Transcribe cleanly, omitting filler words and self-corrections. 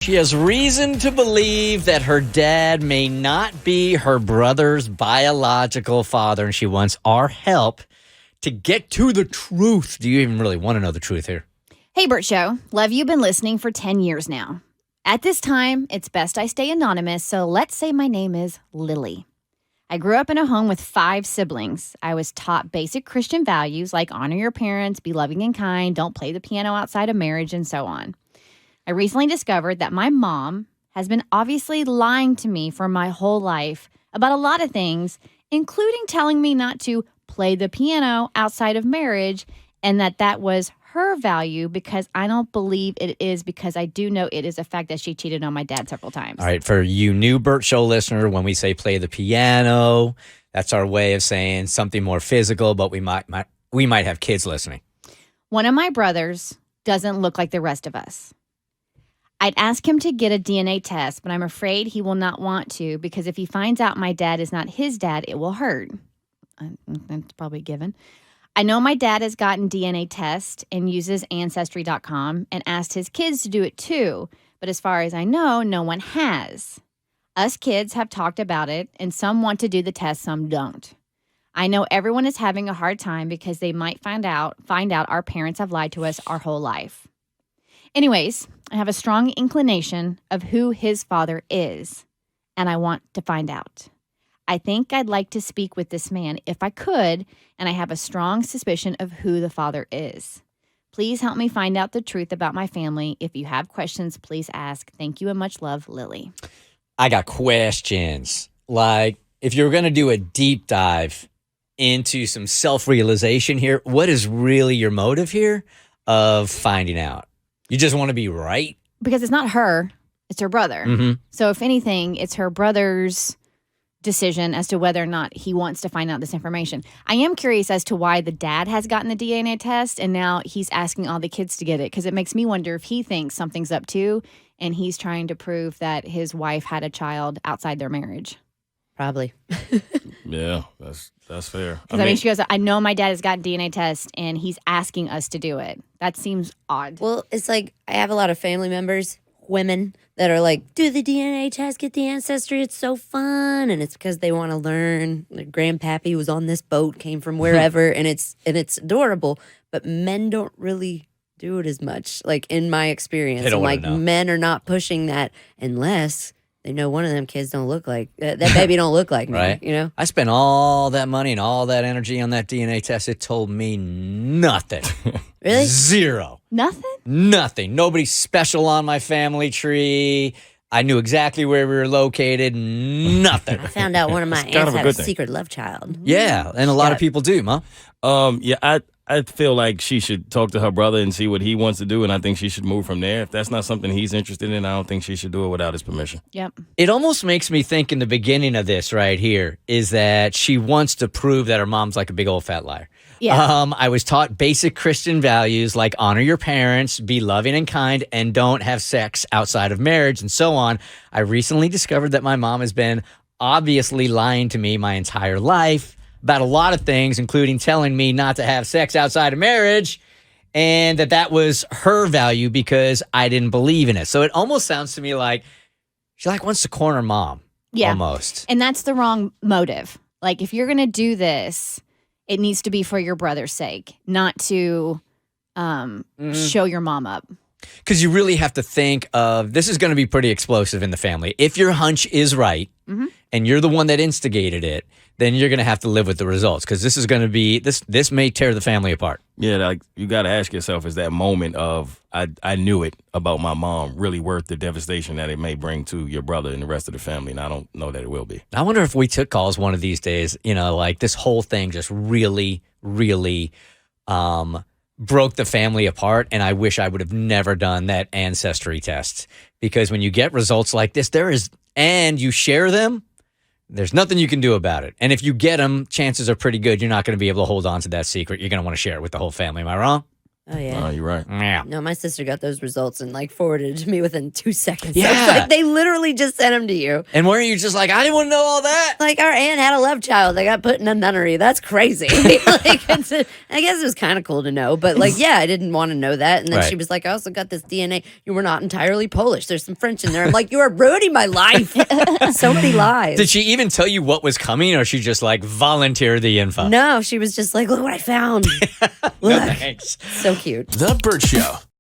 She has reason to believe that her dad may not be her brother's biological father, and she wants our help to get to the truth. Do you even really want to know the truth here? Hey, Bert Show. Love, you've been listening for 10 years now. At this time, it's best I stay anonymous, so let's say my name is Lily. I grew up in a home with 5 siblings. I was taught basic Christian values like honor your parents, be loving and kind, don't play the piano outside of marriage, and so on. I recently discovered that my mom has been obviously lying to me for my whole life about a lot of things, including telling me not to play the piano outside of marriage and that was her value because I don't believe it is, because I do know it is a fact that she cheated on my dad several times. All right, for you new Bert Show listener, when we say play the piano, that's our way of saying something more physical, but we might have kids listening. One of my brothers doesn't look like the rest of us. I'd ask him to get a DNA test, but I'm afraid he will not want to because if he finds out my dad is not his dad, it will hurt. That's probably a given. I know my dad has gotten DNA tests and uses Ancestry.com and asked his kids to do it too, but as far as I know, no one has. Us kids have talked about it, and some want to do the test, some don't. I know everyone is having a hard time because they might find out our parents have lied to us our whole life. Anyways, I have a strong inclination of who his father is, and I want to find out. I think I'd like to speak with this man if I could, and I have a strong suspicion of who the father is. Please help me find out the truth about my family. If you have questions, please ask. Thank you and much love, Lily. I got questions. Like, if you're going to do a deep dive into some self-realization here, what is really your motive here of finding out? You just want to be right? Because it's not her, it's her brother. Mm-hmm. So if anything, it's her brother's decision as to whether or not he wants to find out this information. I am curious as to why the dad has gotten the DNA test and now he's asking all the kids to get it, because it makes me wonder if he thinks something's up too and he's trying to prove that his wife had a child outside their marriage. Probably. Yeah, that's fair. I mean, she goes, I know my dad has gotten DNA test and he's asking us to do it. That seems odd. Well, it's like I have a lot of family members, women, that are like, do the DNA test, get the ancestry. It's so fun. And it's because they want to learn. Their grandpappy was on this boat, came from wherever, and it's adorable. But men don't really do it as much, like in my experience. They don't and like wanna know. men are not pushing that unless they know one of them kids don't look like that baby don't look like me. Right. You know? I spent all that money and all that energy on that DNA test. It told me nothing. Really? Zero. Nothing? Nothing. Nobody special on my family tree. I knew exactly where we were located. Nothing. I found out one of my kind aunts of a had a good thing. secret love child. Yeah, and a lot of people do, Mom. Yeah, I feel like she should talk to her brother and see what he wants to do, and I think she should move from there. If that's not something he's interested in, I don't think she should do it without his permission. Yep. It almost makes me think in the beginning of this right here is that she wants to prove that her mom's like a big old fat liar. Yeah. I was taught basic Christian values like honor your parents, be loving and kind, and don't have sex outside of marriage, and so on. I recently discovered that my mom has been obviously lying to me my entire life about a lot of things, including telling me not to have sex outside of marriage, and that was her value because I didn't believe in it. So it almost sounds to me like she wants to corner Mom. Yeah. Almost. And that's the wrong motive. Like, if you're going to do this, it needs to be for your brother's sake, not to show your mom up. Because you really have to think of, this is going to be pretty explosive in the family. If your hunch is right and you're the one that instigated it, then you're going to have to live with the results, because this is going to be, this may tear the family apart. Yeah, like you got to ask yourself, is that moment of, I knew it about my mom really worth the devastation that it may bring to your brother and the rest of the family? And I don't know that it will be. I wonder if we took calls one of these days, like this whole thing just really, really broke the family apart. And I wish I would have never done that ancestry test, because when you get results like this, and you share them, there's nothing you can do about it. And if you get them, chances are pretty good you're not going to be able to hold on to that secret. You're going to want to share it with the whole family. Am I wrong? Oh, yeah. You're right. Yeah. No, my sister got those results and like forwarded it to me within 2 seconds. Yeah. I was like, they literally just sent them to you. And weren't you just like, I didn't want to know all that? Like our aunt had a love child. They got put in a nunnery. That's crazy. Like, I guess it was kind of cool to know, but like, yeah, I didn't want to know that. And then Right. she was like, I also got this DNA. You were not entirely Polish. There's some French in there. I'm like, you are ruining my life. So many lies. Did she even tell you what was coming, or she just like volunteered the info? No, she was just like, look what I found. No, Look. thanks. So cute. The Bert Show.